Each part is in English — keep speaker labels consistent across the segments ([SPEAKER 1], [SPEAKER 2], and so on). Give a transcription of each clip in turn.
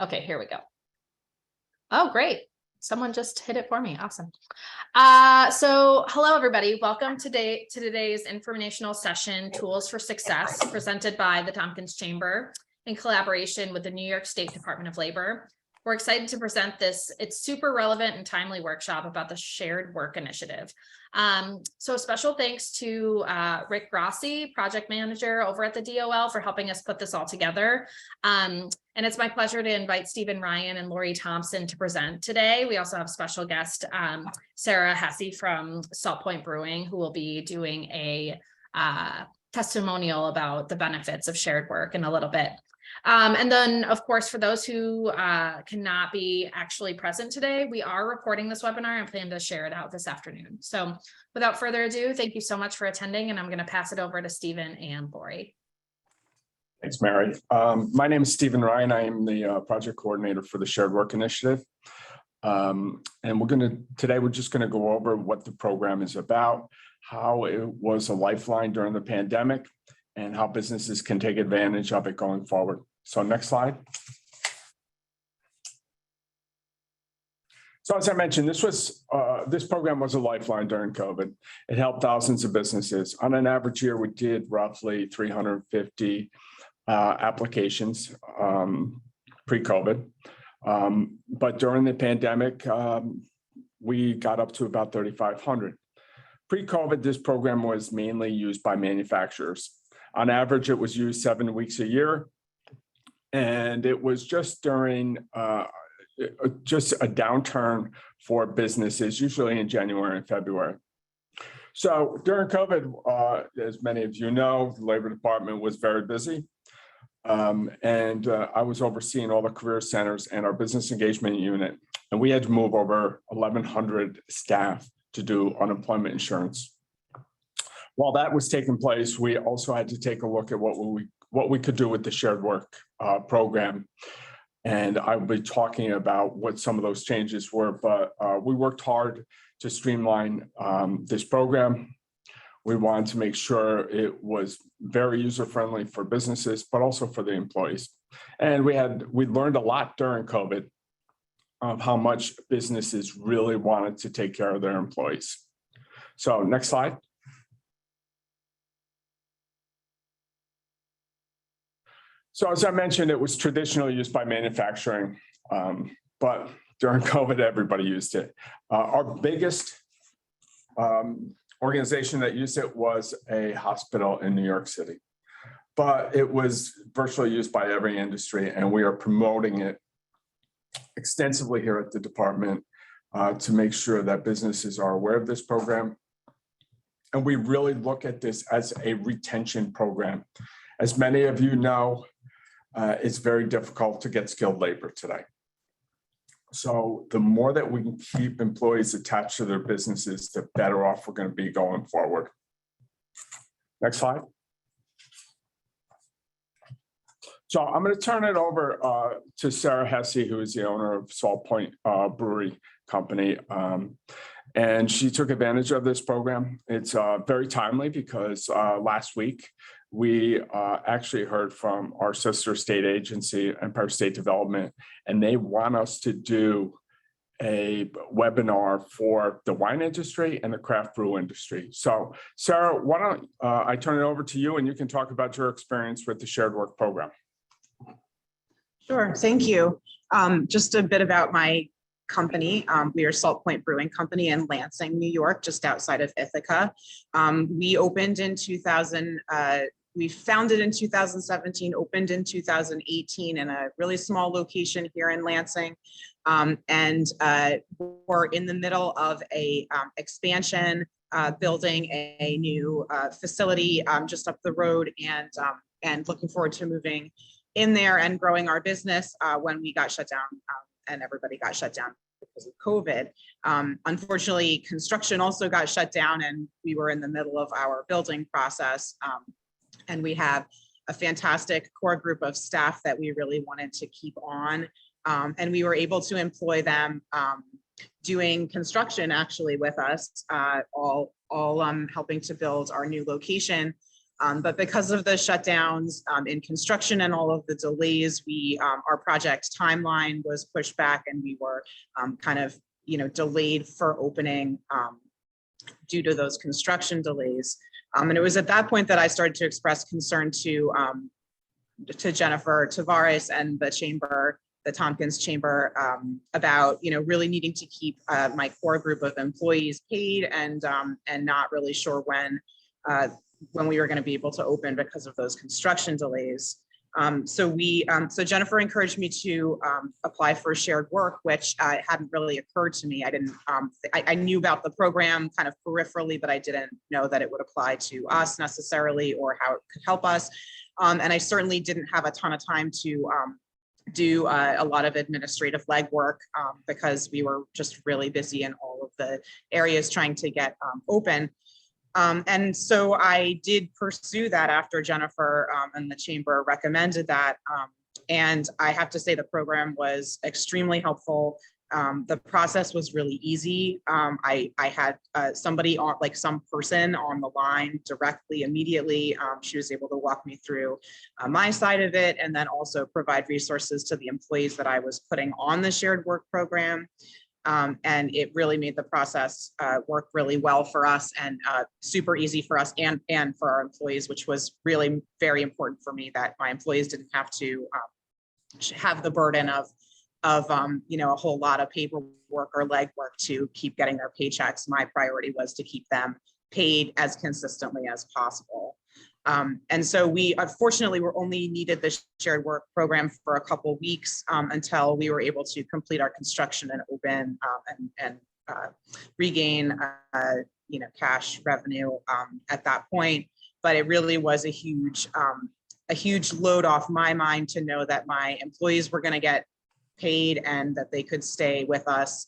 [SPEAKER 1] Okay, here we go. Oh, great. Someone just hit it for me. Awesome. So hello, everybody. Welcome to today's informational session, Tools for Success, presented by the Tompkins Chamber in collaboration with the New York State Department of Labor. We're excited to present this. It's super relevant and timely workshop about the Shared Work Initiative. So a special thanks to Rick Grossi, project manager over at the DOL, for helping us put this all together. And it's my pleasure to invite Stephen Ryan and Laurie Thompson to present today. We also have special guest Sarah Hesse from Salt Point Brewing, who will be doing a testimonial about the benefits of shared work in a little bit. And then, of course, for those who cannot be actually present today, we are recording this webinar and plan to share it out this afternoon. So without further ado, thank you so much for attending, and I'm going to pass it over to Stephen and Laurie.
[SPEAKER 2] Thanks, Mary. My name is Stephen Ryan. I am the project coordinator for the Shared Work Initiative. And today we're just going to go over what the program is about, how it was a lifeline during the pandemic, and how businesses can take advantage of it going forward. So next slide. So as I mentioned, this program was a lifeline during COVID. It helped thousands of businesses. On an average year, we did roughly 350 applications pre-COVID. But during the pandemic, we got up to about 3,500. Pre-COVID, this program was mainly used by manufacturers. On average, it was used 7 weeks a year, and it was just during just a downturn for businesses, usually in January and February. So during COVID, as many of you know, the Labor Department was very busy, and I was overseeing all the career centers and our business engagement unit, and we had to move over 1,100 staff to do unemployment insurance. While that was taking place, we also had to take a look at what we could do with the shared work program. And I'll be talking about what some of those changes were, but we worked hard to streamline this program. We wanted to make sure it was very user-friendly for businesses, but also for the employees. And we learned a lot during COVID of how much businesses really wanted to take care of their employees. So next slide. So as I mentioned, it was traditionally used by manufacturing, but during COVID, everybody used it. Our biggest organization that used it was a hospital in New York City, but it was virtually used by every industry, and we are promoting it extensively here at the department to make sure that businesses are aware of this program. And we really look at this as a retention program. As many of you know, it's very difficult to get skilled labor today. So the more that we can keep employees attached to their businesses, the better off we're going to be going forward. Next slide. So I'm going to turn it over to Sarah Hesse, who is the owner of Salt Point Brewery Company. And she took advantage of this program. It's very timely because last week, we actually heard from our sister state agency, Empire State Development, and they want us to do a webinar for the wine industry and the craft brew industry. So Sarah, why don't I turn it over to you and you can talk about your experience with the Shared Work program.
[SPEAKER 3] Sure, thank you. Just a bit about my company. We are Salt Point Brewing Company in Lansing, New York, just outside of Ithaca. We opened in we founded in 2017, opened in 2018 in a really small location here in Lansing. And we're in the middle of a expansion, building a new facility just up the road, and looking forward to moving in there and growing our business when we got shut down and everybody got shut down because of COVID. Unfortunately, construction also got shut down and we were in the middle of our building process. And we have a fantastic core group of staff that we really wanted to keep on. And we were able to employ them doing construction actually with us, all helping to build our new location. But because of the shutdowns in construction and all of the delays, our project timeline was pushed back, and we were kind of, delayed for opening due to those construction delays. And it was at that point that I started to express concern to Jennifer Tavares and the chamber, the Tompkins Chamber, about really needing to keep my core group of employees paid, and not really sure when we were going to be able to open because of those construction delays. So Jennifer encouraged me to apply for shared work, which hadn't really occurred to me. I knew about the program kind of peripherally, but I didn't know that it would apply to us necessarily, or how it could help us. And I certainly didn't have a ton of time to do a lot of administrative legwork because we were just really busy in all of the areas trying to get open. And so I did pursue that after Jennifer and the chamber recommended that. And I have to say the program was extremely helpful. The process was really easy. I had somebody on, like some person on the line directly, immediately. She was able to walk me through my side of it, and then also provide resources to the employees that I was putting on the shared work program. And it really made the process work really well for us, and super easy for us and for our employees, which was really very important for me, that my employees didn't have to have the burden of a whole lot of paperwork or legwork to keep getting their paychecks. My priority was to keep them paid as consistently as possible. And so we unfortunately were only needed the shared work program for a couple weeks until we were able to complete our construction and open and regain cash revenue at that point. But it really was a huge load off my mind to know that my employees were going to get paid and that they could stay with us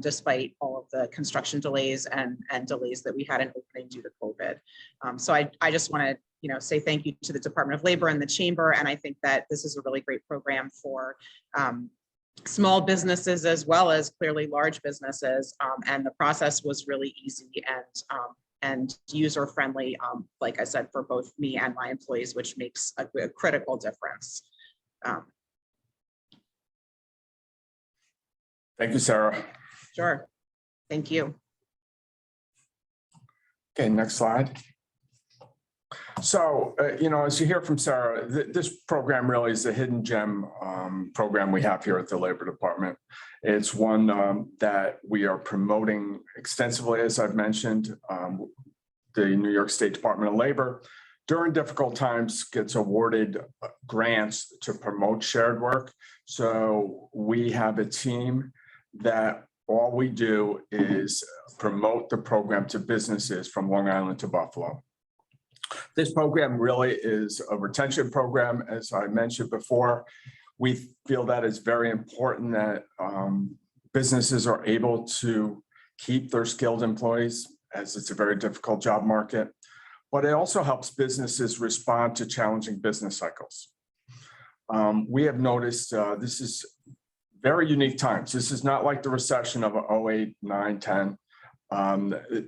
[SPEAKER 3] despite all of the construction delays and delays that we had in opening due to COVID. So I just want to say thank you to the Department of Labor and the Chamber. And I think that this is a really great program for small businesses as well as clearly large businesses. And the process was really easy and user friendly, like I said, for both me and my employees, which makes a critical difference.
[SPEAKER 2] Thank you, Sarah.
[SPEAKER 3] Sure. Thank you.
[SPEAKER 2] Okay, next slide. So, as you hear from Sarah, this program really is a hidden gem program we have here at the Labor Department. It's one that we are promoting extensively, as I've mentioned. The New York State Department of Labor, during difficult times, gets awarded grants to promote shared work. So we have a team that all we do is promote the program to businesses from Long Island to Buffalo. This program really is a retention program. As I mentioned before, we feel that it's very important that businesses are able to keep their skilled employees, as it's a very difficult job market. But it also helps businesses respond to challenging business cycles. We have noticed this is very unique times. This is not like the recession of 08, 9, 10.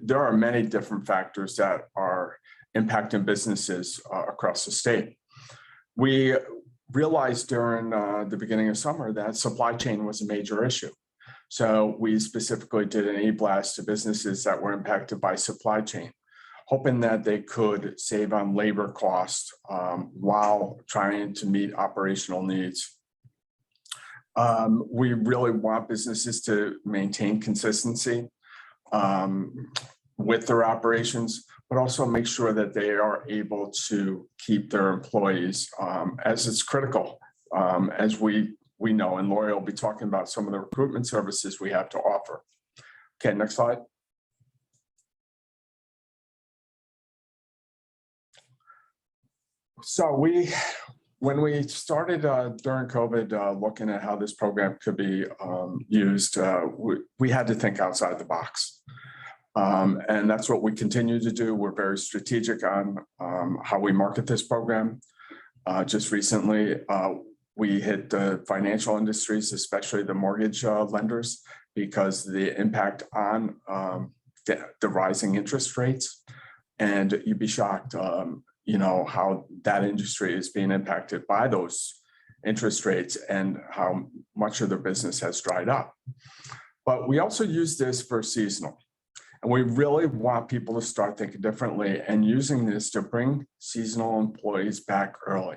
[SPEAKER 2] There are many different factors that are impacting businesses across the state. We realized during the beginning of summer that supply chain was a major issue. So we specifically did an e-blast to businesses that were impacted by supply chain, hoping that they could save on labor costs while trying to meet operational needs. We really want businesses to maintain consistency with their operations, but also make sure that they are able to keep their employees, as it's critical, as we know, and Laurie will be talking about some of the recruitment services we have to offer. Okay, next slide. So when we started during COVID, looking at how this program could be used, we had to think outside the box. And that's what we continue to do. We're very strategic on how we market this program. Just recently, we hit the financial industries, especially the mortgage lenders, because the impact on the rising interest rates. And you'd be shocked, how that industry is being impacted by those interest rates and how much of their business has dried up. But we also use this for seasonal. And we really want people to start thinking differently and using this to bring seasonal employees back early.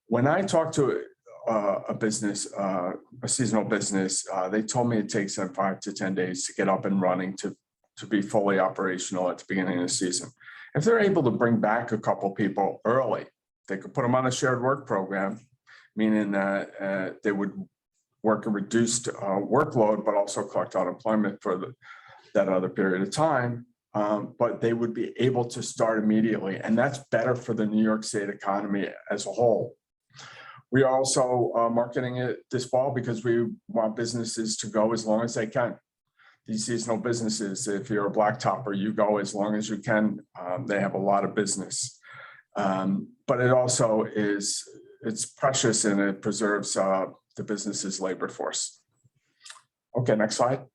[SPEAKER 2] When I talk to a business, a seasonal business, they told me it takes them 5 to 10 days to get up and running to be fully operational at the beginning of the season. If they're able to bring back a couple people early, they could put them on a shared work program, meaning that they would work a reduced workload, but also collect unemployment for that other period of time. But they would be able to start immediately. And that's better for the New York State economy as a whole. We are also marketing it this fall because we want businesses to go as long as they can. These seasonal businesses, if you're a blacktopper, you go as long as you can. They have a lot of business. But it also it's precious and it preserves the business's labor force. Okay, next slide.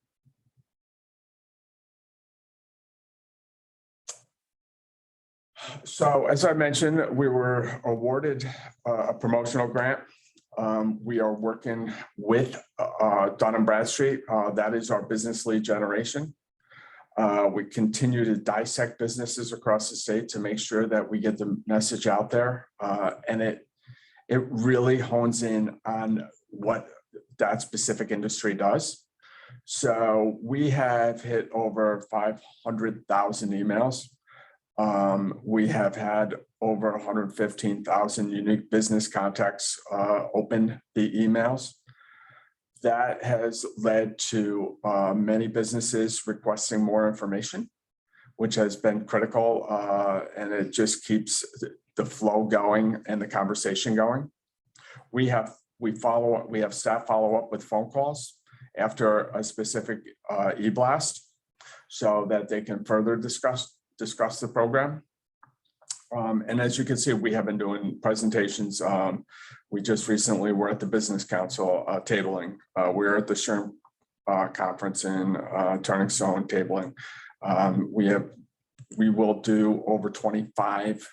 [SPEAKER 2] So as I mentioned, we were awarded a promotional grant. We are working with Dun & Bradstreet. That is our business lead generation. We continue to dissect businesses across the state to make sure that we get the message out there. And it really hones in on what that specific industry does. So we have hit over 500,000 emails. We have had over 115,000 unique business contacts open the emails. That has led to many businesses requesting more information, which has been critical, and it just keeps the flow going and the conversation going. We have staff follow up with phone calls after a specific e-blast so that they can further discuss the program. And as you can see, we have been doing presentations. We just recently were at the Business Council tabling. We're at the SHRM conference in Turning Stone tabling. We will do over 25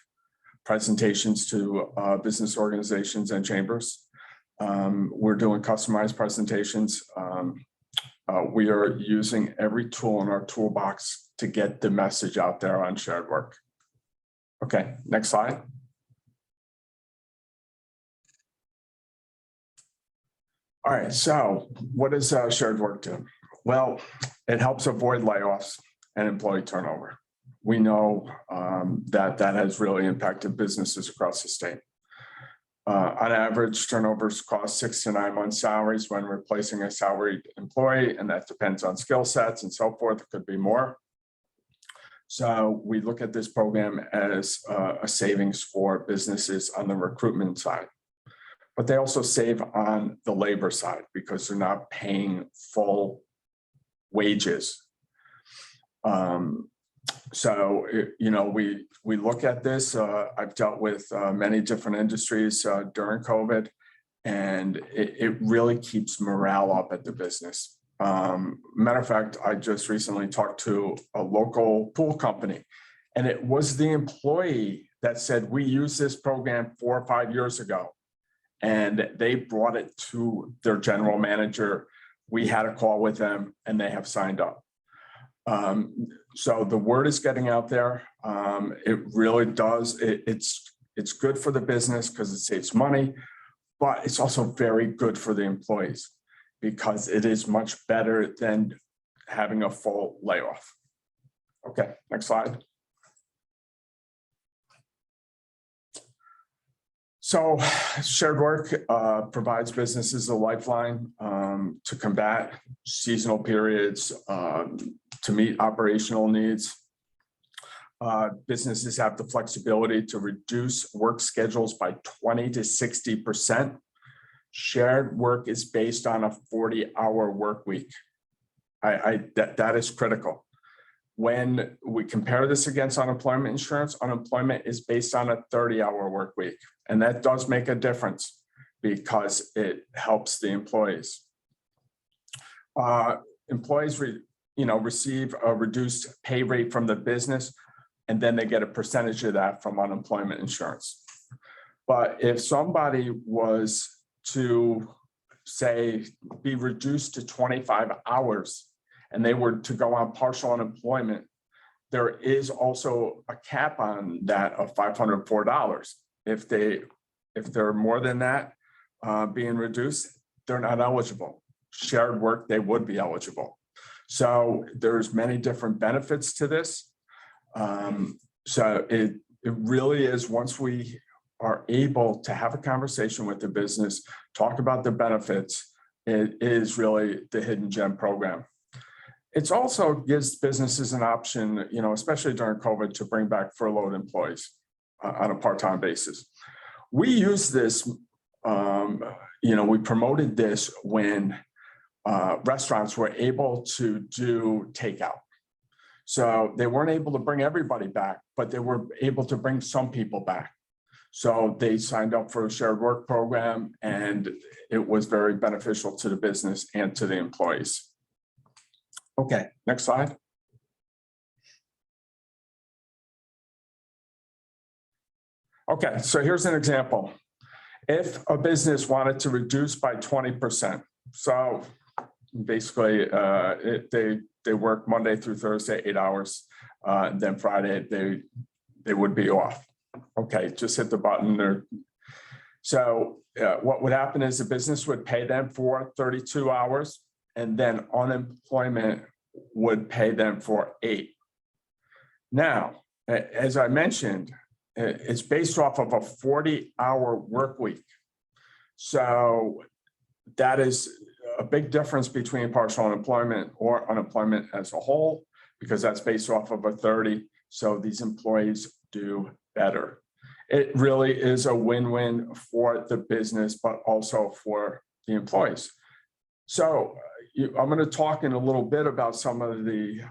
[SPEAKER 2] presentations to business organizations and chambers. We're doing customized presentations. We are using every tool in our toolbox to get the message out there on shared work. Okay, next slide. All right, so what does shared work do? Well, it helps avoid layoffs and employee turnover. We know that has really impacted businesses across the state. On average, turnovers cost 6 to 9 months' salaries when replacing a salaried employee, and that depends on skill sets and so forth. It could be more. So we look at this program as a savings for businesses on the recruitment side, but they also save on the labor side because they're not paying full wages. So, we look at this. I've dealt with many different industries during COVID, and it really keeps morale up at the business. Matter of fact, I just recently talked to a local pool company, and it was the employee that said, we used this program 4 or 5 years ago, and they brought it to their general manager. We had a call with them, and they have signed up. So the word is getting out there. It really does. It's good for the business because it saves money, but it's also very good for the employees because it is much better than having a full layoff. Okay, next slide. So shared work provides businesses a lifeline to combat seasonal periods, to meet operational needs. Businesses have the flexibility to reduce work schedules by 20 to 60%. Shared work is based on a 40-hour work week. That is critical. When we compare this against unemployment insurance, unemployment is based on a 30-hour work week. And that does make a difference because it helps the employees. Employees receive a reduced pay rate from the business, and then they get a percentage of that from unemployment insurance. But if somebody was to, say, be reduced to 25 hours and they were to go on partial unemployment, there is also a cap on that of $504. If they're more than that being reduced, they're not eligible. Shared work, they would be eligible. So there's many different benefits to this. So it really is, once we are able to have a conversation with the business, talk about the benefits, it is really the hidden gem program. It also gives businesses an option, you know, especially during COVID, to bring back furloughed employees on a part-time basis. We use this, you know, we promoted this when restaurants were able to do takeout. So they weren't able to bring everybody back, but they were able to bring some people back. So they signed up for a shared work program, and it was very beneficial to the business and to the employees. Okay, next slide. Okay, so here's an example. If a business wanted to reduce by 20%, so basically they work Monday through Thursday, 8 hours, then Friday they would be off. Okay, just hit the button there. So what would happen is the business would pay them for 32 hours, and then unemployment would pay them for 8. Now, as I mentioned, it's based off of a 40-hour work week. So that is a big difference between partial unemployment or unemployment as a whole, because that's based off of a 30. So these employees do better. It really is a win-win for the business, but also for the employees. So I'm going to talk in a little bit about some of the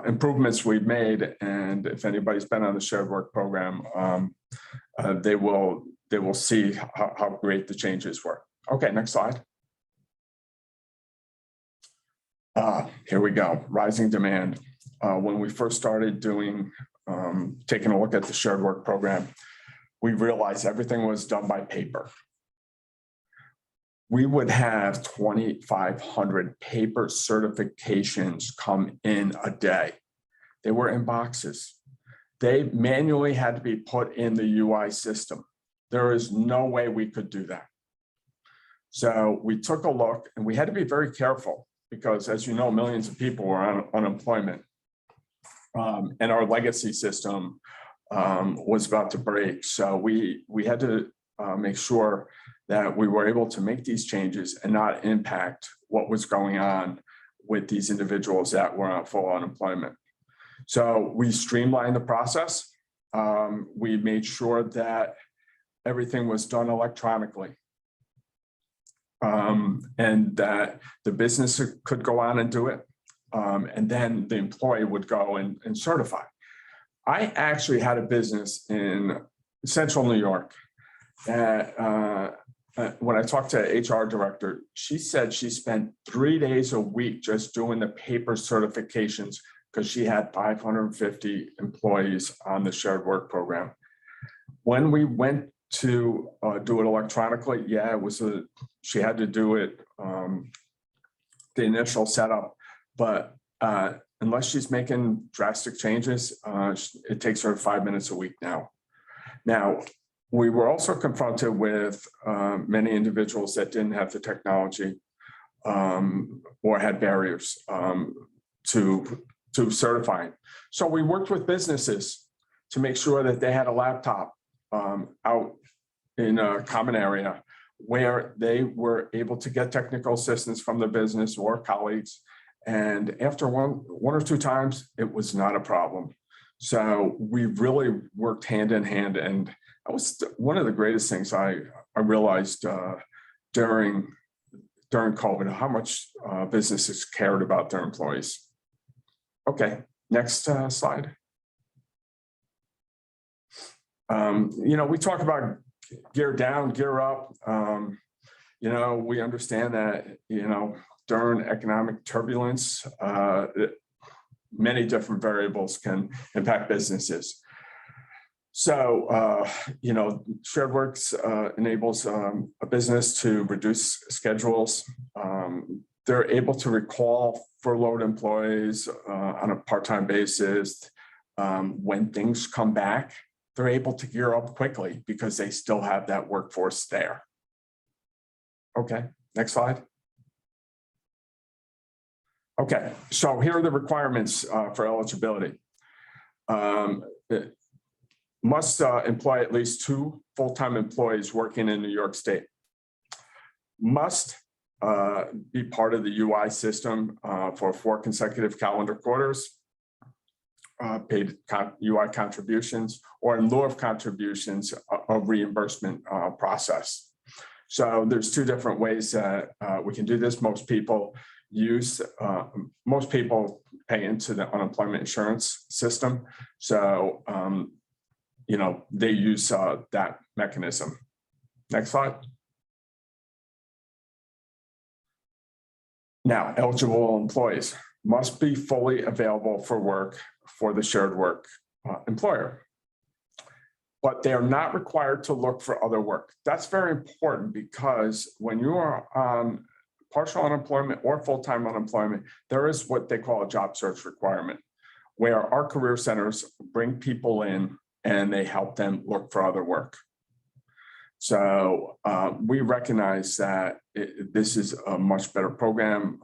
[SPEAKER 2] improvements we've made, and if anybody's been on the shared work program, they will see how great the changes were. Okay, next slide. Here we go. Rising demand. When we first started doing, taking a look at the shared work program, we realized everything was done by paper. We would have 2,500 paper certifications come in a day. They were in boxes. They manually had to be put in the UI system. There is no way we could do that. So we took a look, and we had to be very careful because, as you know, millions of people were on unemployment. And our legacy system was about to break. So we had to make sure that we were able to make these changes and not impact what was going on with these individuals that were on full unemployment. So we streamlined the process. We made sure that everything was done electronically, and that the business could go on and do it. And then the employee would go and certify. I actually had a business in central New York that when I talked to HR director, she said she spent 3 days a week just doing the paper certifications because she had 550 employees on the shared work program. When we went to do it electronically, yeah, it was she had to do it, the initial setup, but unless she's making drastic changes, it takes her 5 minutes a week now. Now, we were also confronted with many individuals that didn't have the technology or had barriers to certifying. So we worked with businesses to make sure that they had a laptop out in a common area where they were able to get technical assistance from the business or colleagues. And after one or two times, it was not a problem. So we really worked hand in hand, and that was one of the greatest things I realized during COVID, how much businesses cared about their employees. Okay, next slide. You know, we talk about gear down, gear up. You know, we understand that, you know, during economic turbulence, many different variables can impact businesses. So, Shared Works enables a business to reduce schedules. They're able to recall furloughed employees on a part-time basis. When things come back, they're able to gear up quickly because they still have that workforce there. Okay, next slide. Okay, so here are the requirements for eligibility. It must employ at least 2 full-time employees working in New York State. Must be part of the UI system for 4 consecutive calendar quarters. Paid UI contributions, or in lieu of contributions, a reimbursement process. So there's 2 different ways that we can do this. Most people pay into the unemployment insurance system. So, they use that mechanism. Next slide. Now, eligible employees must be fully available for work for the shared work employer, but they are not required to look for other work. That's very important because when you are on partial unemployment or full-time unemployment, there is what they call a job search requirement, where our career centers bring people in and they help them look for other work. So we recognize that this is a much better program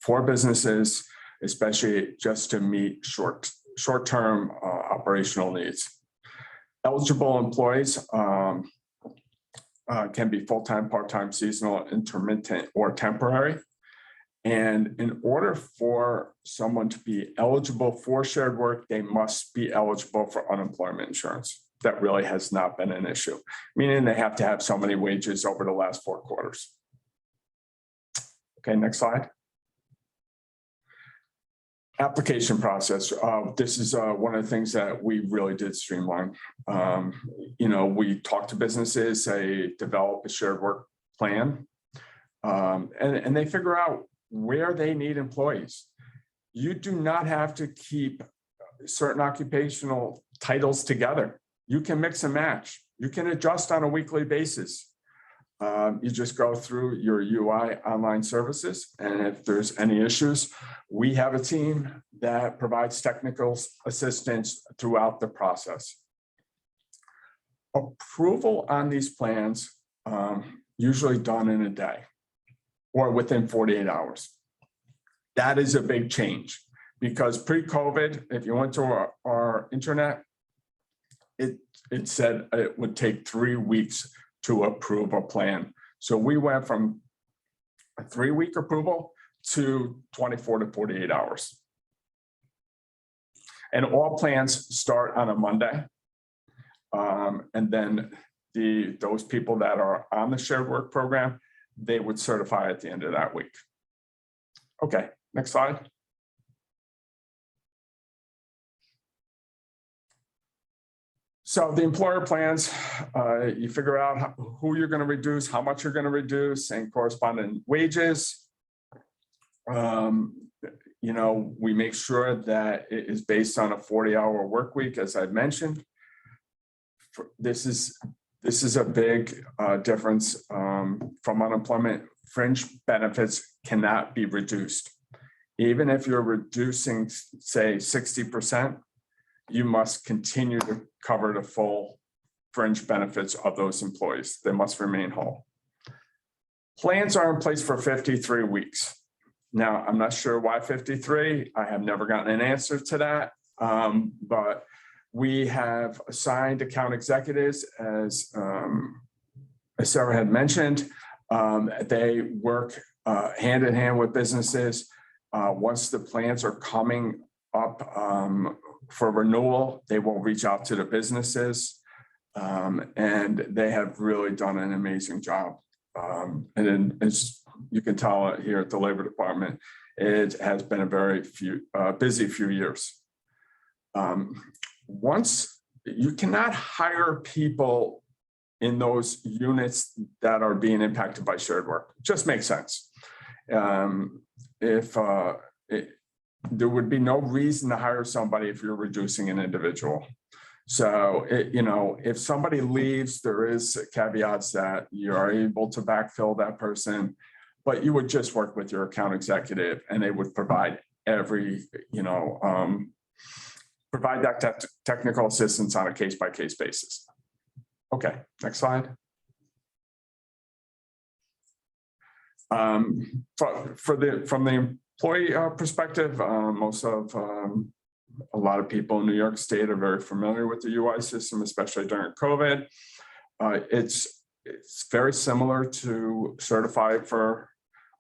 [SPEAKER 2] for businesses, especially just to meet short-term operational needs. Eligible employees can be full-time, part-time, seasonal, intermittent, or temporary. And in order for someone to be eligible for shared work, they must be eligible for unemployment insurance. That really has not been an issue, meaning they have to have so many wages over the last 4 quarters. Okay, next slide. Application process. This is one of the things that we really did streamline. We talk to businesses, they develop a shared work plan, and they figure out where they need employees. You do not have to keep certain occupational titles together. You can mix and match. You can adjust on a weekly basis. You just go through your UI online services, and if there's any issues, we have a team that provides technical assistance throughout the process. Approval on these plans usually done in a day or within 48 hours. That is a big change because pre-COVID, if you went to our internet, it said it would take 3 weeks to approve a plan. So we went from a 3-week approval to 24 to 48 hours. And all plans start on a Monday. And then those people that are on the shared work program, they would certify at the end of that week. Okay, next slide. So the employer plans, you figure out who you're going to reduce, how much you're going to reduce, and corresponding wages. We make sure that it is based on a 40-hour work week, as I mentioned. This is a big difference from unemployment. Fringe benefits cannot be reduced. Even if you're reducing, say, 60%, you must continue to cover the full fringe benefits of those employees. They must remain whole. Plans are in place for 53 weeks. Now, I'm not sure why 53. I have never gotten an answer to that, but we have assigned account executives, as Sarah had mentioned. They work hand in hand with businesses. Once the plans are coming up for renewal, they will reach out to the businesses, and they have really done an amazing job. And as you can tell here at the Labor Department, it has been a very busy few years. Once you cannot hire people in those units that are being impacted by shared work, it just makes sense. There would be no reason to hire somebody if you're reducing an individual. So if somebody leaves, there is caveats that you are able to backfill that person, but you would just work with your account executive and they would provide provide that technical assistance on a case-by-case basis. Okay, next slide. From the employee perspective, a lot of people in New York State are very familiar with the UI system, especially during COVID. It's very similar to Certify for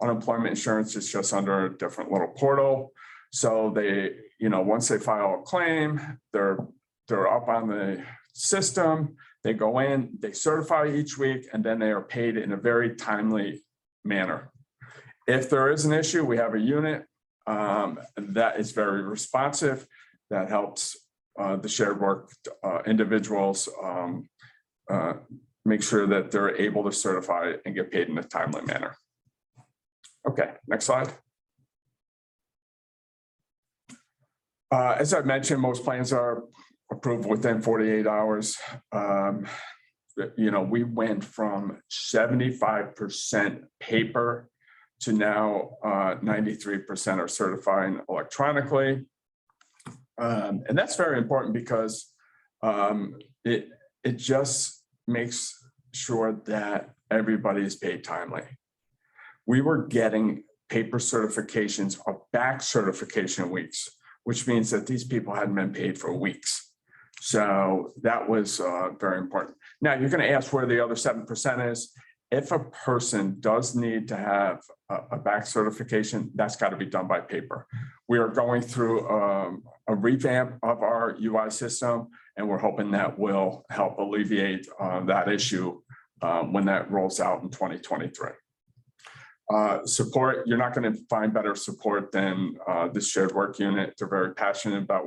[SPEAKER 2] unemployment insurance. It's just under a different little portal. So they, once they file a claim, they're up on the system. They go in, they certify each week, and then they are paid in a very timely manner. If there is an issue, we have a unit that is very responsive, that helps the shared work individuals make sure that they're able to certify and get paid in a timely manner. Okay, next slide. As I mentioned, most plans are approved within 48 hours. We went from 75% paper to now 93% are certifying electronically. And that's very important because it just makes sure that everybody is paid timely. We were getting paper certifications of back certification weeks, which means that these people hadn't been paid for weeks. So that was very important. Now you're going to ask where the other 7% is. If a person does need to have a back certification, that's got to be done by paper. We are going through a revamp of our UI system, and we're hoping that will help alleviate that issue when that rolls out in 2023. Support, you're not going to find better support than this shared work unit. They're very passionate about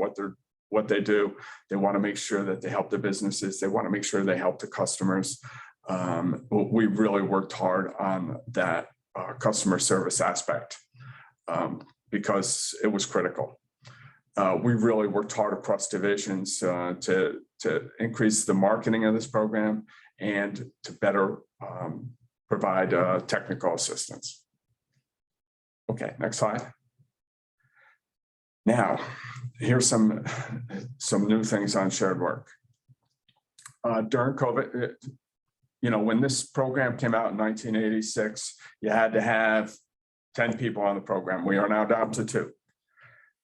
[SPEAKER 2] what they do. They want to make sure that they help the businesses. They want to make sure they help the customers. We really worked hard on that customer service aspect because it was critical. We really worked hard across divisions to increase the marketing of this program and to better provide technical assistance. Okay, next slide. Now, here's some new things on shared work. During COVID, when this program came out in 1986, you had to have 10 people on the program. We are now down to 2.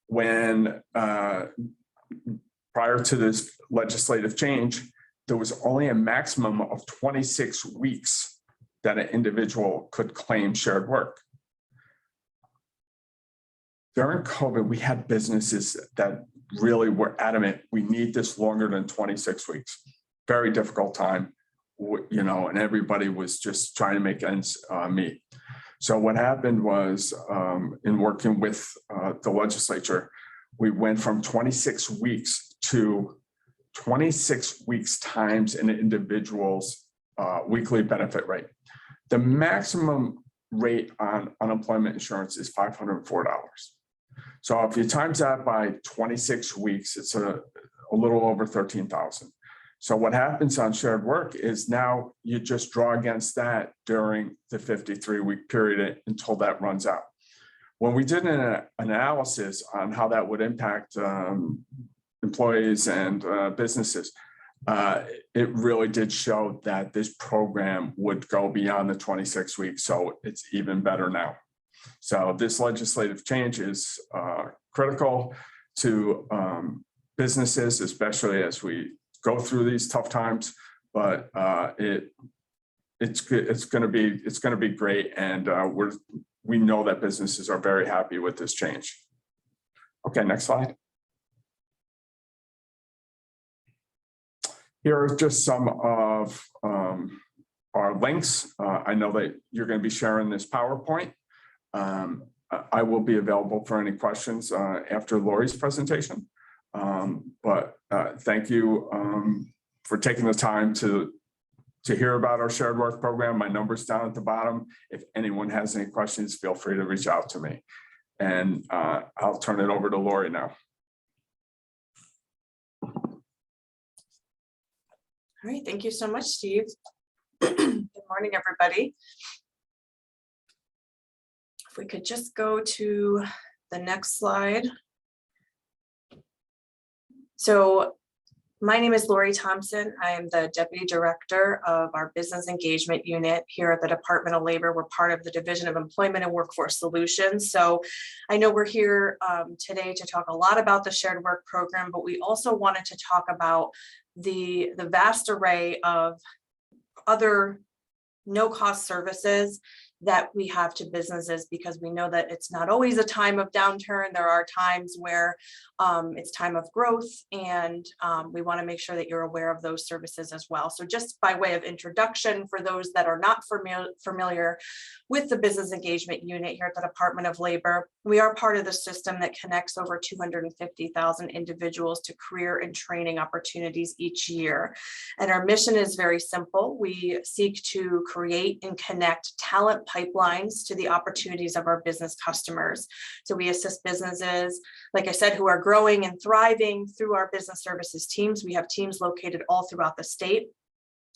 [SPEAKER 2] When prior to this legislative change, there was only a maximum of 26 weeks that an individual could claim shared work. During COVID, we had businesses that really were adamant, we need this longer than 26 weeks. Very difficult time, and everybody was just trying to make ends meet. So what happened was, in working with the legislature, we went from 26 weeks to 26 weeks times an individual's weekly benefit rate. The maximum rate on unemployment insurance is $504. So if you times that by 26 weeks, it's a little over 13,000. So what happens on shared work is now you just draw against that during the 53-week period until that runs out. When we did an analysis on how that would impact employees and businesses, it really did show that this program would go beyond the 26 weeks. So it's even better now. So this legislative change is critical to businesses, especially as we go through these tough times. But it's going to be great, and we know that businesses are very happy with this change. Okay, next slide. Here are just some of our links. I know that you're going to be sharing this PowerPoint. I will be available for any questions after Laurie's presentation. But thank you for taking the time to hear about our shared work program. My number's down at the bottom. If anyone has any questions, feel free to reach out to me. And I'll turn it over to Laurie now.
[SPEAKER 4] All right, thank you so much, Steve. Good morning, everybody. If we could just go to the next slide. So my name is Laurie Thompson. I am the Deputy Director of our Business Engagement Unit here at the Department of Labor. We're part of the Division of Employment and Workforce Solutions. So I know we're here today to talk a lot about the shared work program, but we also wanted to talk about the vast array of other no-cost services that we have to businesses, because we know that it's not always a time of downturn. There are times where it's time of growth, and we want to make sure that you're aware of those services as well. So just by way of introduction, for those that are not familiar with the Business Engagement Unit here at the Department of Labor, we are part of the system that connects over 250,000 individuals to career and training opportunities each year. And our mission is very simple. We seek to create and connect talent pipelines to the opportunities of our business customers. So we assist businesses, like I said, who are growing and thriving through our business services teams. We have teams located all throughout the state.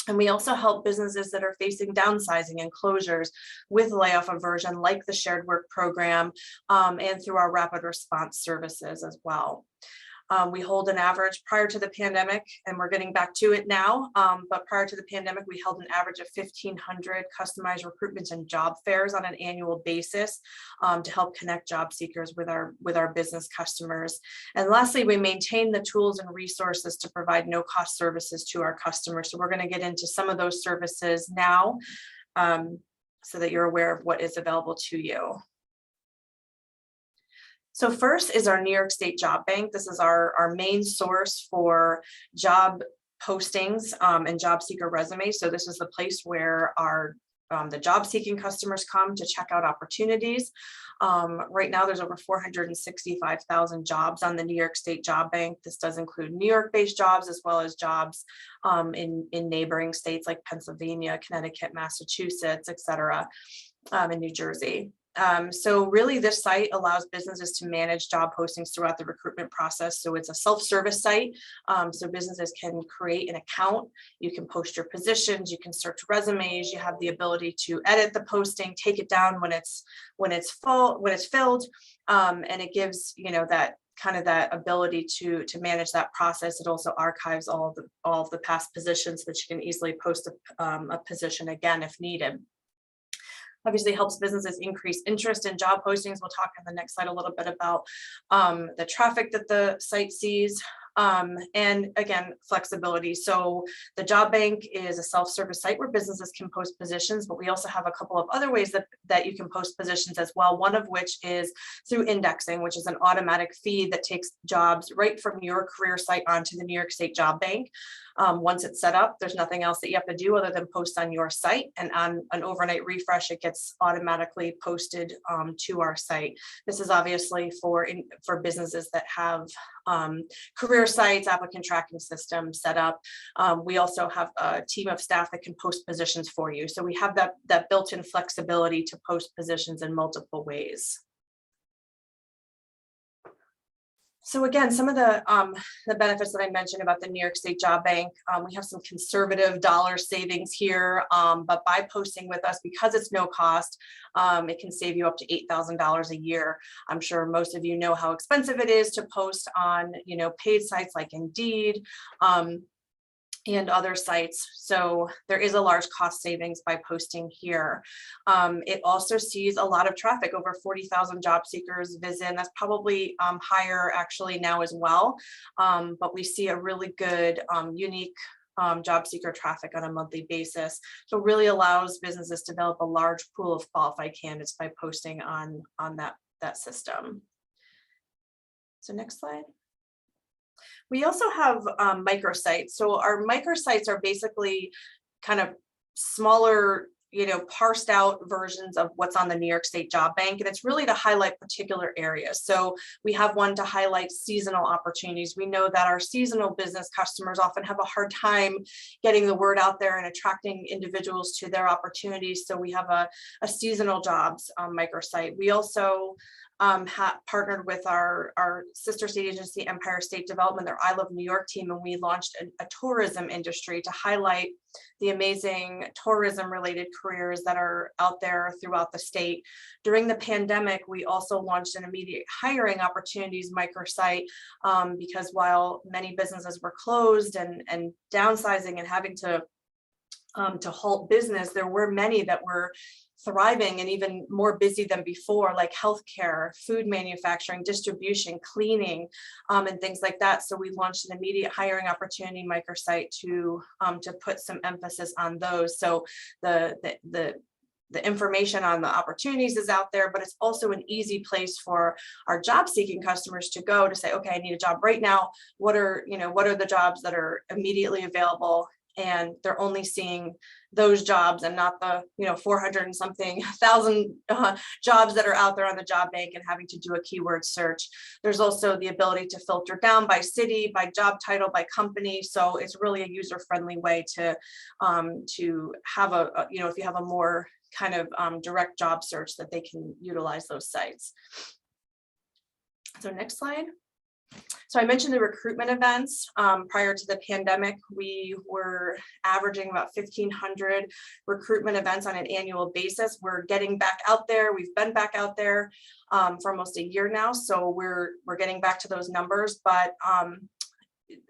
[SPEAKER 4] And we also help businesses that are facing downsizing and closures with layoff aversion, like the shared work program, and through our rapid response services as well. We hold an average prior to the pandemic, and we're getting back to it now. But prior to the pandemic, we held an average of 1,500 customized recruitments and job fairs on an annual basis to help connect job seekers with our business customers. And lastly, we maintain the tools and resources to provide no-cost services to our customers. So we're going to get into some of those services now, so that you're aware of what is available to you. So first is our New York State Job Bank. This is our main source for job postings and job seeker resumes. So this is the place where the job seeking customers come to check out opportunities. Right now, there's over 465,000 jobs on the New York State Job Bank. This does include New York-based jobs as well as jobs in neighboring states like Pennsylvania, Connecticut, Massachusetts, et cetera, and New Jersey. So really this site allows businesses to manage job postings throughout the recruitment process. So it's a self-service site. So businesses can create an account. You can post your positions, you can search resumes, you have the ability to edit the posting, take it down when it's filled. And it gives, that kind of that ability to manage that process. It also archives all of the past positions, so that you can easily post a position again if needed. Obviously helps businesses increase interest in job postings. We'll talk on the next slide a little bit about the traffic that the site sees. And again, flexibility. So the job bank is a self-service site where businesses can post positions, but we also have a couple of other ways that you can post positions as well. One of which is through indexing, which is an automatic feed that takes jobs right from your career site onto the New York State Job Bank. Once it's set up, there's nothing else that you have to do other than post on your site, and on an overnight refresh, it gets automatically posted to our site. This is obviously for businesses that have career sites, applicant tracking systems set up. We also have a team of staff that can post positions for you. So we have that built-in flexibility to post positions in multiple ways. So again, some of the benefits that I mentioned about the New York State Job Bank, we have some conservative dollar savings here, but by posting with us, because it's no cost, it can save you up to $8,000 a year. I'm sure most of you know how expensive it is to post on, paid sites like Indeed, and other sites. So there is a large cost savings by posting here. It also sees a lot of traffic, over 40,000 job seekers visit. That's probably higher actually now as well. But we see a really good, unique job seeker traffic on a monthly basis. So it really allows businesses to develop a large pool of qualified candidates by posting on that system. So next slide. We also have microsites. So our microsites are basically kind of smaller, parsed out versions of what's on the New York State Job Bank. And it's really to highlight particular areas. So we have one to highlight seasonal opportunities. We know that our seasonal business customers often have a hard time getting the word out there and attracting individuals to their opportunities. So we have a seasonal jobs microsite. We also partnered with our sister state agency, Empire State Development, their I Love New York team, and we launched a tourism industry to highlight the amazing tourism related careers that are out there throughout the state. During the pandemic, we also launched an immediate hiring opportunities microsite because while many businesses were closed and downsizing and having to halt business, there were many that were thriving and even more busy than before, like healthcare, food manufacturing, distribution, cleaning, and things like that. So we launched an immediate hiring opportunity microsite to put some emphasis on those. So the information on the opportunities is out there, but it's also an easy place for our job seeking customers to go to say, okay, I need a job right now. What are the jobs that are immediately available? And they're only seeing those jobs and not the 400 and something thousand jobs that are out there on the job bank and having to do a keyword search. There's also the ability to filter down by city, by job title, by company. So it's really a user-friendly way to have if you have a more kind of direct job search, that they can utilize those sites. So next slide. So I mentioned the recruitment events. Prior to the pandemic, we were averaging about 1,500 recruitment events on an annual basis. We're getting back out there. We've been back out there for almost a year now. So we're getting back to those numbers, but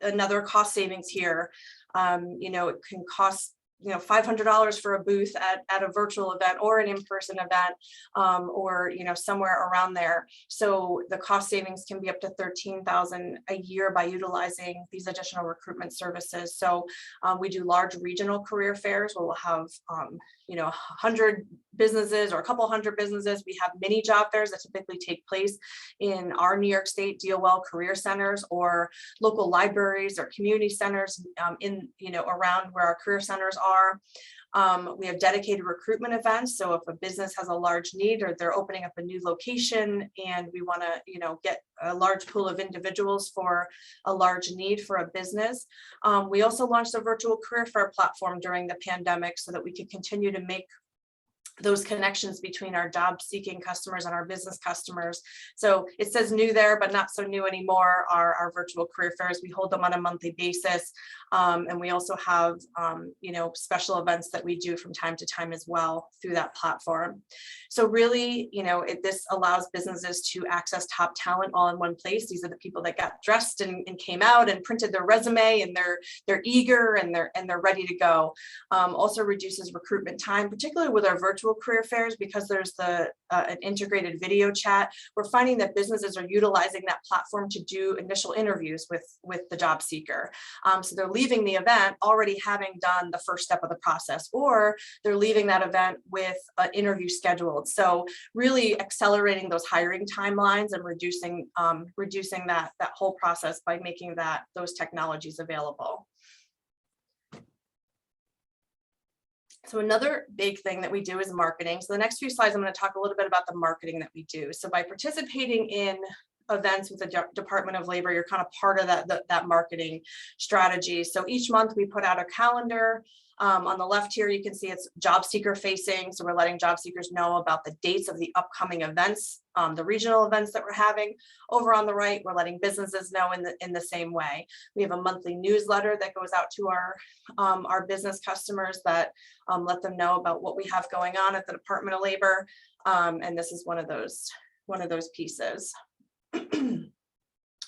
[SPEAKER 4] another cost savings here. It can cost $500 for a booth at a virtual event or an in-person event, or somewhere around there. So the cost savings can be up to $13,000 a year by utilizing these additional recruitment services. So we do large regional career fairs where we'll have 100 businesses or a couple hundred businesses. We have mini job fairs that typically take place in our New York State DOL career centers or local libraries or community centers around where our career centers are. We have dedicated recruitment events. So if a business has a large need or they're opening up a new location and we want to, get a large pool of individuals for a large need for a business. We also launched a virtual career fair platform during the pandemic so that we could continue to make those connections between our job seeking customers and our business customers. So it says new there, but not so new anymore. Our virtual career fairs, we hold them on a monthly basis. And we also have, special events that we do from time to time as well through that platform. So really, this allows businesses to access top talent all in one place. These are the people that got dressed and came out and printed their resume, and they're eager and they're ready to go. Also reduces recruitment time, particularly with our virtual career fairs, because there's an integrated video chat. We're finding that businesses are utilizing that platform to do initial interviews with the job seeker. So they're leaving the event already having done the first step of the process, or they're leaving that event with an interview scheduled. So really accelerating those hiring timelines and reducing that whole process by making those technologies available. So another big thing that we do is marketing. So the next few slides, I'm going to talk a little bit about the marketing that we do. So by participating in events with the Department of Labor, you're kind of part of that marketing strategy. So each month we put out a calendar. On the left here, you can see it's job seeker facing. So we're letting job seekers know about the dates of the upcoming events, the regional events that we're having. Over on the right, we're letting businesses know in the same way. We have a monthly newsletter that goes out to our business customers that let them know about what we have going on at the Department of Labor. And this is one of those pieces.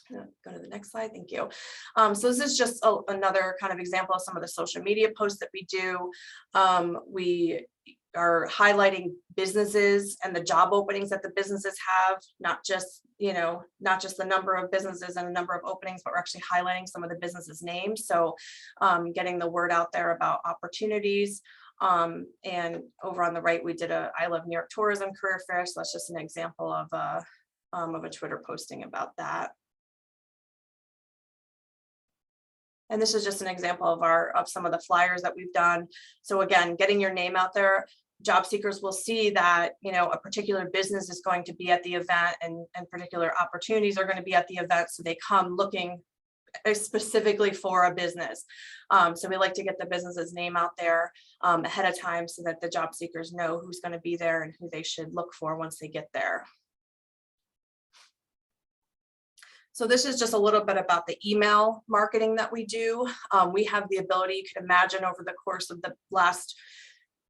[SPEAKER 4] Go to the next slide. Thank you. So this is just another kind of example of some of the social media posts that we do. We are highlighting businesses and the job openings that the businesses have, not just the number of businesses and the number of openings, but we're actually highlighting some of the businesses' names. So getting the word out there about opportunities. And over on the right, we did a I Love New York Tourism Career Fair. So that's just an example of a Twitter posting about that. And this is just an example of some of the flyers that we've done. So again, getting your name out there, job seekers will see that, a particular business is going to be at the event and particular opportunities are going to be at the event. So they come looking specifically for a business. So we like to get the business's name out there ahead of time so that the job seekers know who's going to be there and who they should look for once they get there. So this is just a little bit about the email marketing that we do. We have the ability, you can imagine over the course of the last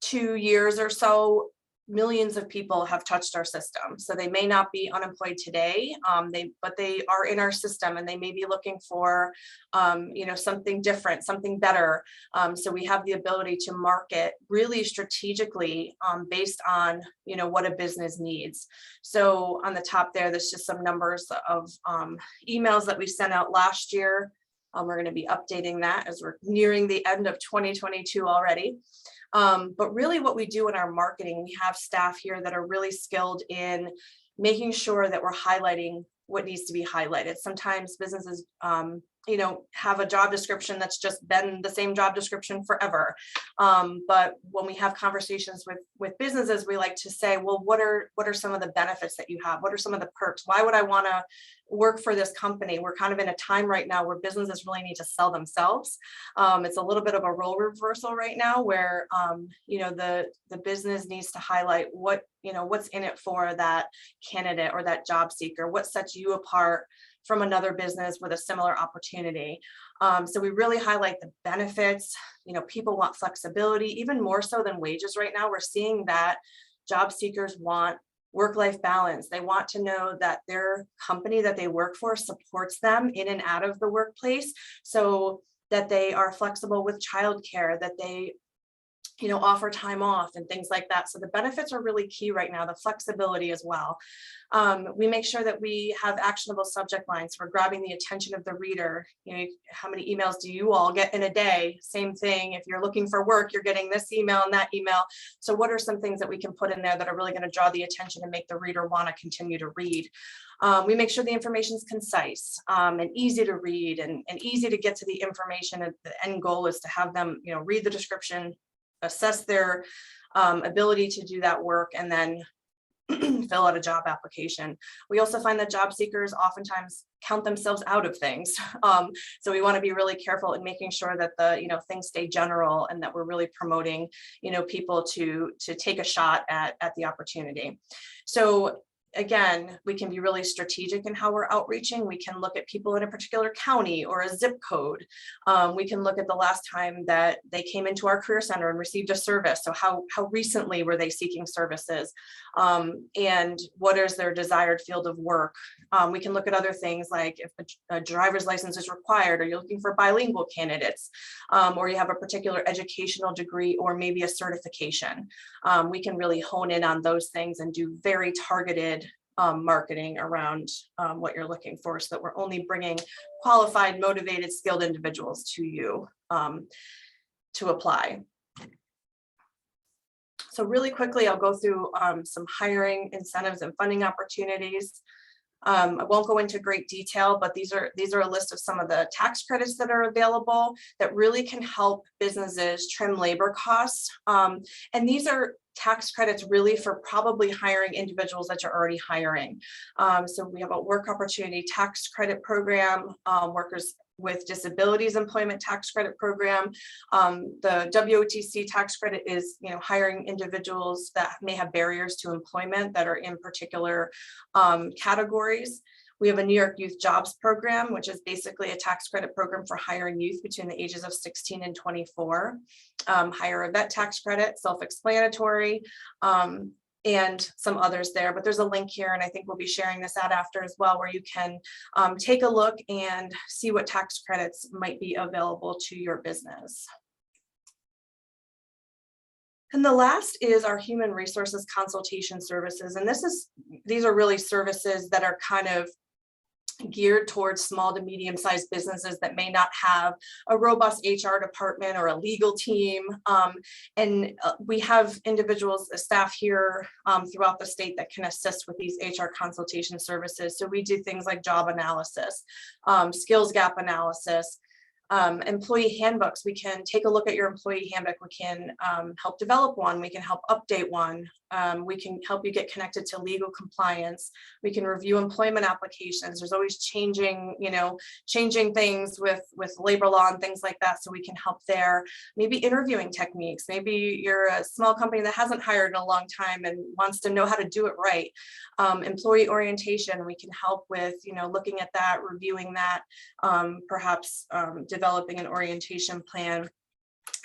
[SPEAKER 4] 2 years or so, millions of people have touched our system. So they may not be unemployed today, but they are in our system and they may be looking for, something different, something better. So we have the ability to market really strategically based on, what a business needs. So on the top there's just some numbers of emails that we sent out last year. We're going to be updating that as we're nearing the end of 2022 already. But really what we do in our marketing, we have staff here that are really skilled in making sure that we're highlighting what needs to be highlighted. Sometimes businesses, have a job description that's just been the same job description forever. But when we have conversations with businesses, we like to say, well, what are some of the benefits that you have? What are some of the perks? Why would I want to work for this company? We're kind of in a time right now where businesses really need to sell themselves. It's a little bit of a role reversal right now where, the business needs to highlight what's in it for that candidate or that job seeker, what sets you apart from another business with a similar opportunity. So we really highlight the benefits. People want flexibility, even more so than wages right now. We're seeing that job seekers want work-life balance. They want to know that their company that they work for supports them in and out of the workplace, so that they are flexible with childcare, that they offer time off and things like that. So the benefits are really key right now, the flexibility as well. We make sure that we have actionable subject lines. We're grabbing the attention of the reader. How many emails do you all get in a day? Same thing. If you're looking for work, you're getting this email and that email. So what are some things that we can put in there that are really going to draw the attention and make the reader want to continue to read? We make sure the information is concise and easy to read and easy to get to the information. And the end goal is to have them, read the description, assess their ability to do that work, and then fill out a job application. We also find that job seekers oftentimes count themselves out of things. So we want to be really careful in making sure that the things stay general and that we're really promoting people to take a shot at the opportunity. So again, we can be really strategic in how we're outreaching. We can look at people in a particular county or a zip code. We can look at the last time that they came into our career center and received a service. So how recently were they seeking services? And what is their desired field of work? We can look at other things like if a driver's license is required, or you're looking for bilingual candidates, or you have a particular educational degree or maybe a certification. We can really hone in on those things and do very targeted marketing around what you're looking for, so that we're only bringing qualified, motivated, skilled individuals to you to apply. So really quickly, I'll go through some hiring incentives and funding opportunities. I won't go into great detail, but these are a list of some of the tax credits that are available that really can help businesses trim labor costs. And these are tax credits really for probably hiring individuals that you're already hiring. So we have a work opportunity tax credit program, workers with disabilities employment tax credit program. The WOTC tax credit is, hiring individuals that may have barriers to employment that are in particular categories. We have a New York Youth Jobs Program, which is basically a tax credit program for hiring youth between the ages of 16 and 24. Hire a vet tax credit, self-explanatory, and some others there. But there's a link here, and I think we'll be sharing this out after as well, where you can take a look and see what tax credits might be available to your business. And the last is our human resources consultation services. And these are really services that are kind of geared towards small to medium-sized businesses that may not have a robust HR department or a legal team. And we have individuals, staff here throughout the state that can assist with these HR consultation services. So we do things like job analysis, skills gap analysis, Employee handbooks, we can take a look at your employee handbook. We can help develop one. We can help update one. We can help you get connected to legal compliance. We can review employment applications. There's always changing things with labor law and things like that. So we can help there. Maybe interviewing techniques. Maybe you're a small company that hasn't hired in a long time and wants to know how to do it right. Employee orientation, we can help with, looking at that, reviewing that, perhaps developing an orientation plan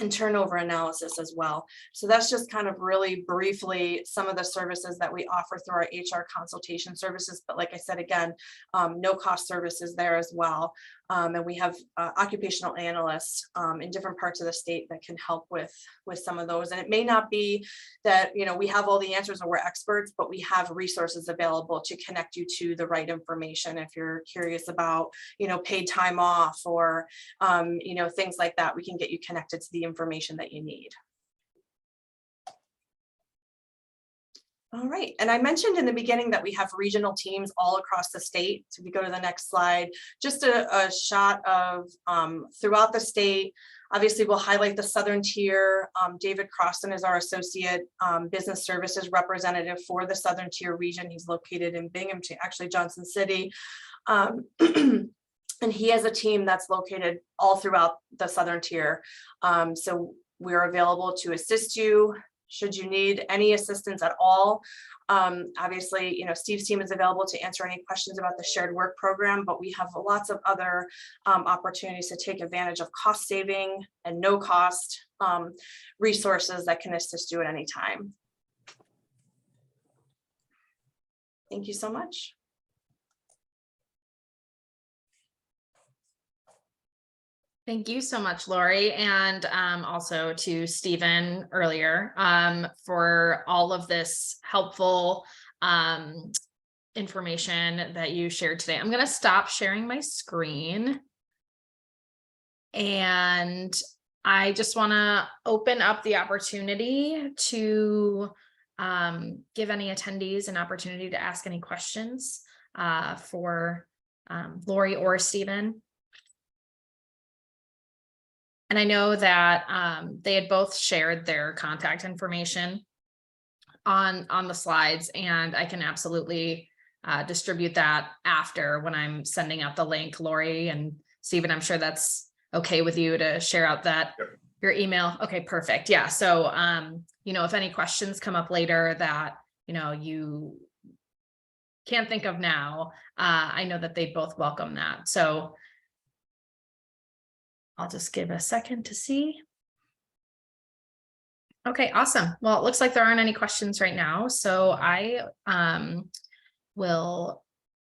[SPEAKER 4] and turnover analysis as well. So that's just kind of really briefly some of the services that we offer through our HR consultation services. But like I said, again, no cost services there as well. And we have occupational analysts in different parts of the state that can help with some of those. And it may not be that, we have all the answers or we're experts, but we have resources available to connect you to the right information. If you're curious about, paid time off or, things like that, we can get you connected to the information that you need. All right, and I mentioned in the beginning that we have regional teams all across the state. So if we go to the next slide, just a shot of throughout the state. Obviously, we'll highlight the southern tier. David Croston is our associate business services representative for the southern tier region. He's located in Binghamton, actually Johnson City. And he has a team that's located all throughout the southern tier. So we're available to assist you should you need any assistance at all. Obviously, Steve's team is available to answer any questions about the shared work program, but we have lots of other opportunities to take advantage of cost saving and no cost resources that can assist you at any time. Thank you so much.
[SPEAKER 1] Thank you so much, Laurie, and also to Stephen earlier for all of this helpful information that you shared today. I'm going to stop sharing my screen. And I just want to open up the opportunity to give any attendees an opportunity to ask any questions for Laurie or Stephen. And I know that they had both shared their contact information on the slides, and I can absolutely distribute that after when I'm sending out the link. Laurie and Stephen, I'm sure that's okay with you to share out that your email. Okay, perfect. Yeah. So, if any questions come up later that, you can't think of now, I know that they both welcome that. So I'll just give a second to see. Okay, awesome. Well, it looks like there aren't any questions right now. So I will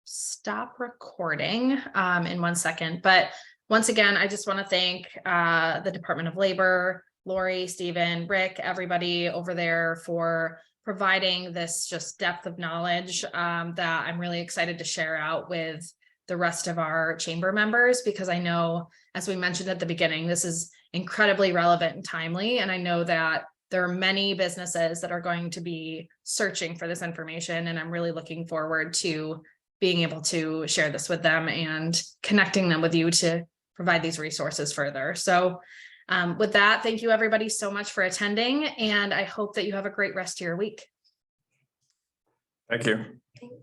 [SPEAKER 1] stop recording in 1 second. But once again, I just want to thank the Department of Labor, Laurie, Stephen, Rick, everybody over there for providing this just depth of knowledge that I'm really excited to share out with the rest of our chamber members, because I know, as we mentioned at the beginning, this is incredibly relevant and timely. And I know that there are many businesses that are going to be searching for this information, and I'm really looking forward to being able to share this with them and connecting them with you to provide these resources further. So with that, thank you everybody so much for attending, and I hope that you have a great rest of your week.
[SPEAKER 2] Thank you.
[SPEAKER 1] Thanks.